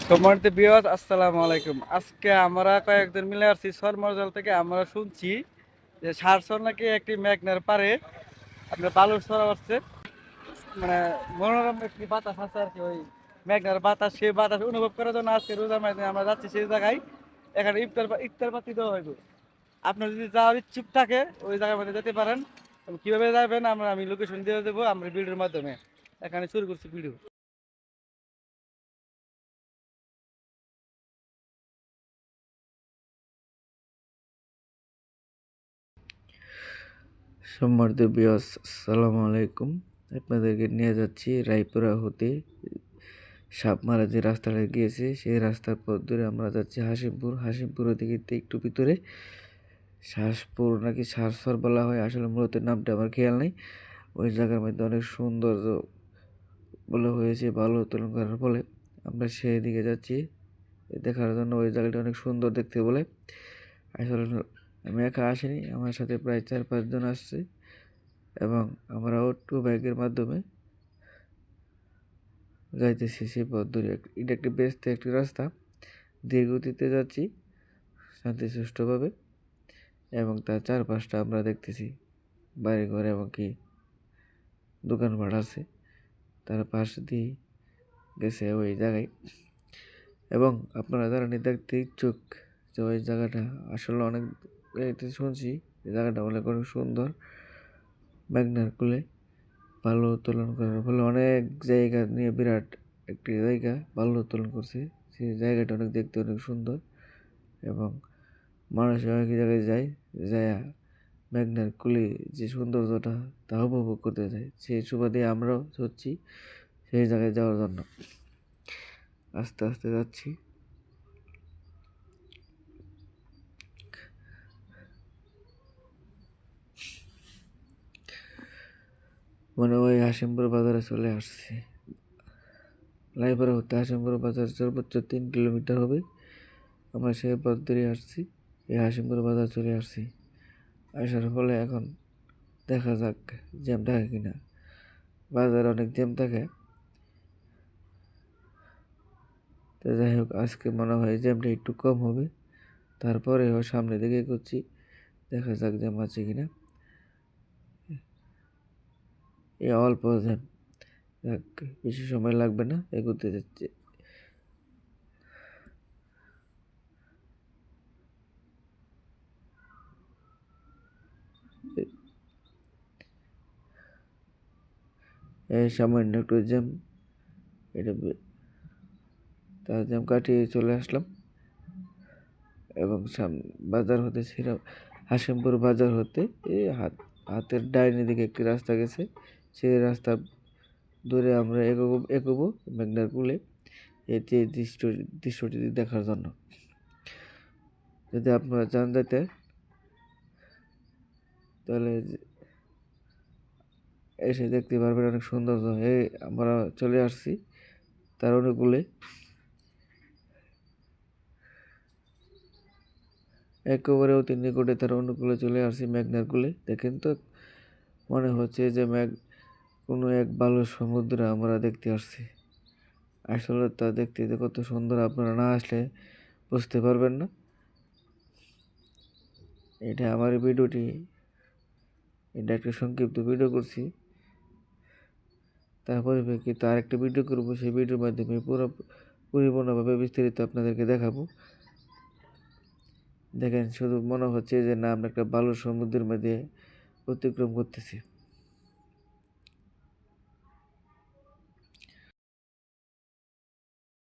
সম্মানিত বিয়াস, আসসালামু আলাইকুম। আজকে আমরা কয়েকজন মিলে আসছি সরমরজাল থেকে। আমরা শুনছি যে সারসর নাকি একটি মেঘনার পারে আপনার বালুর ছড়া আসছে, মানে মনোরম একটি বাতাস আছে আর কি। ওই মেঘনার বাতাস, সেই বাতাস অনুভব করার জন্য আজকে রোজা মাসে আমরা যাচ্ছি সেই জায়গায়। এখানে ইফতার পাতি দেওয়া হইব। আপনার যদি যাওয়ার ইচ্ছুক থাকে ওই জায়গার মধ্যে যেতে পারেন। এবং কিভাবে যাবেন আমি লোকেশন দিয়ে দেবো আমরা ভিডিওর মাধ্যমে। এখানে শুরু করছি ভিডিও। সম্মানিত বিয়স, আসসালামু আলাইকুম। আপনাদেরকে নিয়ে যাচ্ছি রায়পুরা হতে সাপমারা যে রাস্তাটা গিয়েছে সেই রাস্তার পথ ধরে আমরা যাচ্ছি হাসিমপুর দিকে একটু ভিতরে শাসপুর নাকি সারসর বলা হয়, আসলে মূলত নামটা আমার খেয়াল নেই। ওই জায়গার মধ্যে অনেক সৌন্দর্য বলে হয়েছে ভালো উত্তোলন করার ফলে আমরা সেই দিকে যাচ্ছি দেখার জন্য। ওই জায়গাটা অনেক সুন্দর দেখতে বলে। আসলে আমি একা আসিনি, আমার সাথে প্রায় 4-5 জন আসছে এবং আমরাও টু বাইকের মাধ্যমে যাইতেছি সেই পথ ধরে। এটা একটি ব্যস্ত একটি রাস্তা, ধীর গতিতে যাচ্ছি শান্তিসুষ্ঠুভাবে এবং তার চারপাশটা আমরা দেখতেছি বাড়িঘর এবং কি দোকানপাট আছে তার পাশ দিয়ে গেছে ওই জায়গায়। এবং আপনারা যারা দেখতে ইচ্ছুক যে ওই জায়গাটা আসলে অনেক শুনছি, এই জায়গাটা অনেক সুন্দর। মেঘনার কোলে ভালো উত্তোলন করার ফলে অনেক জায়গা নিয়ে বিরাট একটি জায়গা ভালো উত্তোলন করছে। সেই জায়গাটা দেখতে অনেক সুন্দর এবং মানুষ অনেক জায়গায় যায় মেঘনার কুলে যে সৌন্দর্যটা তা উপভোগ করতে যায়। সেই সুবাদে আমরাও হচ্ছি সেই জায়গায় যাওয়ার জন্য আস্তে আস্তে যাচ্ছি। ওই হাসিমপুর বাজারে চলে আসছি। লাইপাড়া হতে হাসিমপুর বাজার সর্বোচ্চ 3 কিলোমিটার হবে। আমরা সেই পথ ধরে আসছি, এই হাসিমপুর বাজার চলে আসছি। আসার ফলে এখন দেখা যাক জ্যাম থাকে কিনা। বাজারে অনেক জ্যাম থাকে, তো যাই হোক আজকে মনে হয় জ্যামটা একটু কম হবে। তারপরেও সামনের দিকে এগোচ্ছি, দেখা যাক জ্যাম আছে কিনা। এই অল্প জ্যাম, যাক বেশি সময় লাগবে না, এগোতে যাচ্ছে। এই সামান্য একটু জ্যাম, এটা তার জ্যাম কাটিয়ে চলে আসলাম এবং বাজার হতে হাসিমপুর বাজার হতে এই হাতের ডাইনি দিকে একটি রাস্তা গেছে, সেই রাস্তা ধরে আমরা এগোবো মেঘনার কুলে এই দৃশ্যটি দেখার জন্য। যদি আপনারা চান যেতে তাহলে এসে দেখতে পারবেন অনেক সৌন্দর্য। আমরা চলে আসছি তার অনুকূলে, একেবারে অতি নিকটে তার অনুকূলে চলে আসছি মেঘনার কুলে। দেখেন তো, মনে হচ্ছে যে কোনো এক ভালো সমুদ্র আমরা দেখতে আসছি। আসলে তা দেখতে কত সুন্দর, আপনারা না আসলে বুঝতে পারবেন না। এটা আমার ভিডিওটি, এটা একটা সংক্ষিপ্ত ভিডিও করছি, তার পরিপ্রেক্ষিতে আরেকটা ভিডিও করবো। সেই ভিডিওর মাধ্যমে পরিপূর্ণভাবে বিস্তারিত আপনাদেরকে দেখাবো। দেখেন শুধু মনে হচ্ছে যে না আমরা একটা ভালো সমুদ্রের মধ্যে অতিক্রম করতেছি।